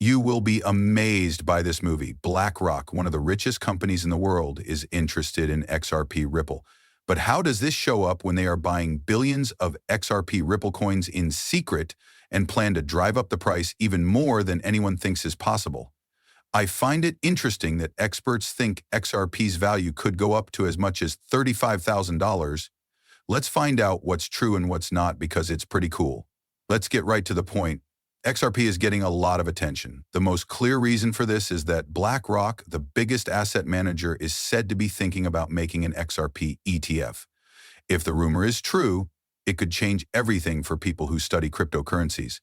You will be amazed by this movie. BlackRock, one of the richest companies in the world, is interested in XRP Ripple. But how does this show up when they are buying billions of XRP Ripple coins in secret and plan to drive up the price even more than anyone thinks is possible? I find it interesting that experts think XRP's value could go up to as much as $35,000. Let's find out what's true and what's not because it's pretty cool. Let's get right to the point. XRP is getting a lot of attention. The most clear reason for this is that BlackRock, the biggest asset manager, is said to be thinking about making an XRP ETF. If the rumor is true, it could change everything for people who study cryptocurrencies.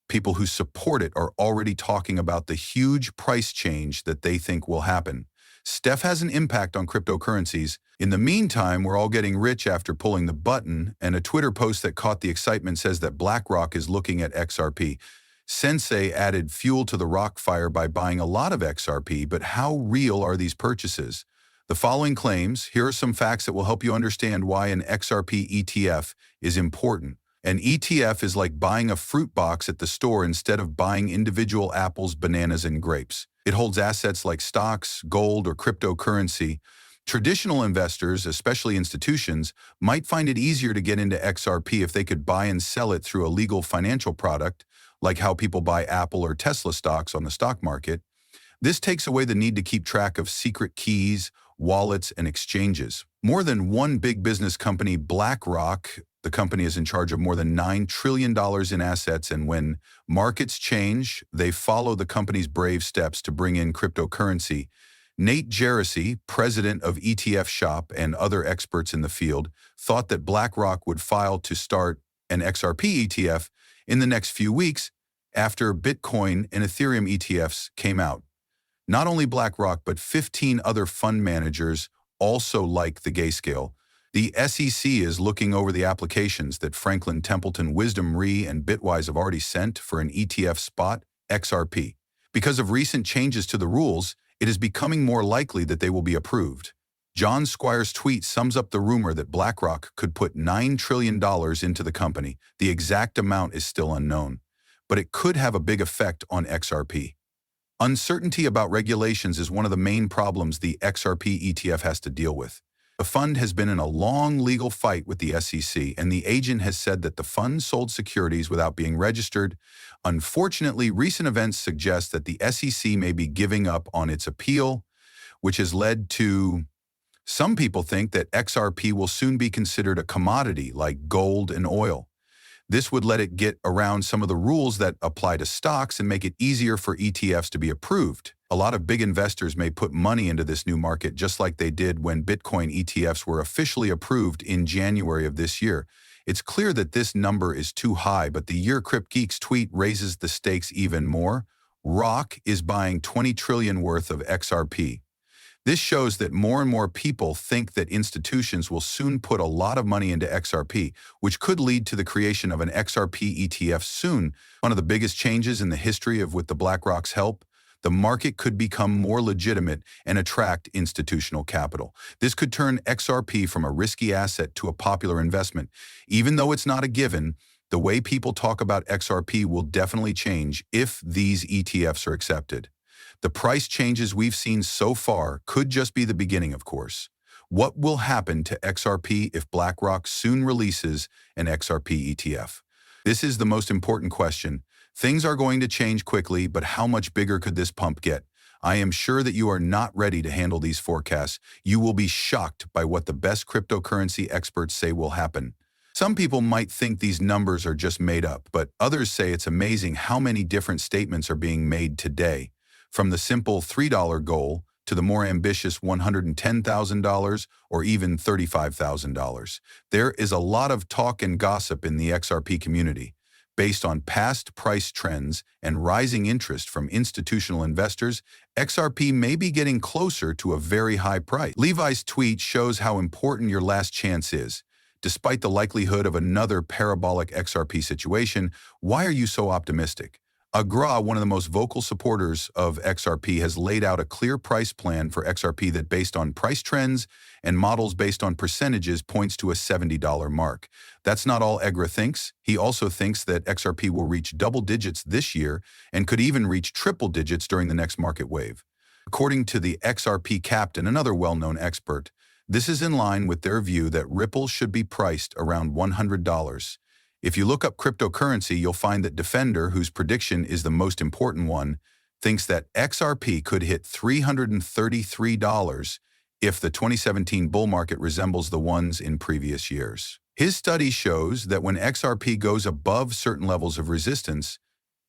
People who support it are already talking about the huge price change that they think will happen. Steph has an impact on cryptocurrencies. In the meantime, we're all getting rich after pulling the button, and a Twitter post that caught the excitement says that BlackRock is looking at XRP. Sensei added fuel to the rock fire by buying a lot of XRP, but how real are these purchases? The following claims, here are some facts that will help you understand why an XRP ETF is important. An ETF is like buying a fruit box at the store instead of buying individual apples, bananas, and grapes. It holds assets like stocks, gold, or cryptocurrency. Traditional investors, especially institutions, might find it easier to get into XRP if they could buy and sell it through a legal financial product, like how people buy Apple or Tesla stocks on the stock market. This takes away the need to keep track of secret keys, wallets, and exchanges. More than one big business company, BlackRock, the company is in charge of more than $9 trillion in assets, and when markets change, they follow the company's brave steps to bring in cryptocurrency. Nate Gerassi, president of ETF Shop and other experts in the field, thought that BlackRock would file to start an XRP ETF in the next few weeks after Bitcoin and Ethereum ETFs came out. Not only BlackRock, but 15 other fund managers also like the grayscale. The SEC is looking over the applications that Franklin Templeton, Wisdom Re, and Bitwise have already sent for an ETF spot, XRP. Because of recent changes to the rules, it is becoming more likely that they will be approved. John Squire's tweet sums up the rumor that BlackRock could put $9 trillion into the company. The exact amount is still unknown, but it could have a big effect on XRP. Uncertainty about regulations is one of the main problems the XRP ETF has to deal with. The fund has been in a long legal fight with the SEC, and the agent has said that the fund sold securities without being registered. Unfortunately, recent events suggest that the SEC may be giving up on its appeal, which has led to some people think that XRP will soon be considered a commodity like gold and oil. This would let it get around some of the rules that apply to stocks and make it easier for ETFs to be approved. A lot of big investors may put money into this new market just like they did when Bitcoin ETFs were officially approved in January of this year. It's clear that this number is too high, but the Year Crypt Geeks tweet raises the stakes even more. Rock is buying $20 trillion worth of XRP. This shows that more and more people think that institutions will soon put a lot of money into XRP, which could lead to the creation of an XRP ETF soon. One of the biggest changes in the history of with the BlackRock's help, the market could become more legitimate and attract institutional capital. This could turn XRP from a risky asset to a popular investment. Even though it's not a given, the way people talk about XRP will definitely change if these ETFs are accepted. The price changes we've seen so far could just be the beginning, of course. What will happen to XRP if BlackRock soon releases an XRP ETF? This is the most important question. Things are going to change quickly, but how much bigger could this pump get? I am sure that you are not ready to handle these forecasts. You will be shocked by what the best cryptocurrency experts say will happen. Some people might think these numbers are just made up, but others say it's amazing how many different statements are being made today. From the simple $3 goal to the more ambitious $110,000 or even $35,000. There is a lot of talk and gossip in the XRP community. Based on past price trends and rising interest from institutional investors, XRP may be getting closer to a very high price. Levi's tweet shows how important your last chance is. Despite the likelihood of another parabolic XRP situation, why are you so optimistic? Agra, one of the most vocal supporters of XRP, has laid out a clear price plan for XRP that, based on price trends and models based on percentages, points to a $70 mark. That's not all Agra thinks. He also thinks that XRP will reach double digits this year and could even reach triple digits during the next market wave. According to the XRP captain, another well-known expert, this is in line with their view that Ripple should be priced around $100. If you look up cryptocurrency, you'll find that Defender, whose prediction is the most important one, thinks that XRP could hit $333 if the 2017 bull market resembles the ones in previous years. His study shows that when XRP goes above certain levels of resistance,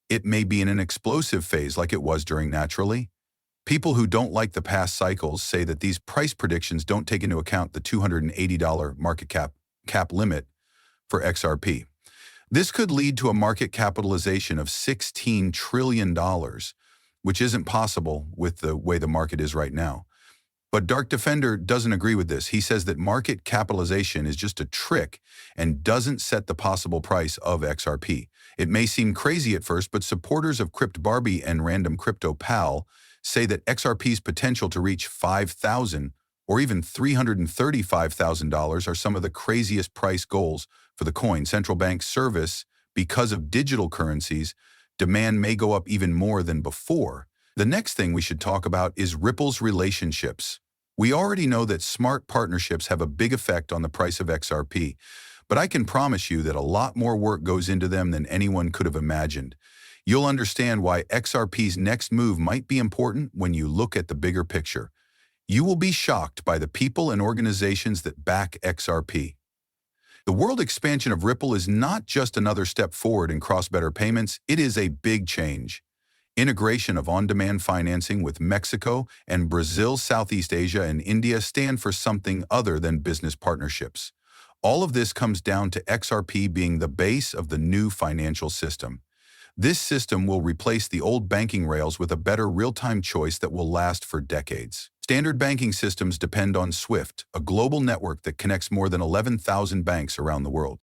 it may be in an explosive phase like it was during Naturally. People who don't like the past cycles say that these price predictions don't take into account the $280 market cap limit for XRP. This could lead to a market capitalization of $16 trillion, which isn't possible with the way the market is right now. But Dark Defender doesn't agree with this. He says that market capitalization is just a trick and doesn't set the possible price of XRP. It may seem crazy at first, but supporters of Crypt Barbie and Random Crypto Pal say that XRP's potential to reach $5,000 or even $335,000 are some of the craziest price goals for the coin. Central bank service, because of digital currencies, demand may go up even more than before. The next thing we should talk about is Ripple's relationships. We already know that smart partnerships have a big effect on the price of XRP, but I can promise you that a lot more work goes into them than anyone could have imagined. You'll understand why XRP's next move might be important when you look at the bigger picture. You will be shocked by the people and organizations that back XRP. The world expansion of Ripple is not just another step forward in cross-border payments, it is a big change. Integration of on-demand financing with Mexico and Brazil, Southeast Asia, and India stand for something other than business partnerships. All of this comes down to XRP being the base of the new financial system. This system will replace the old banking rails with a better real-time choice that will last for decades. Standard banking systems depend on SWIFT, a global network that connects more than 11,000 banks around the world.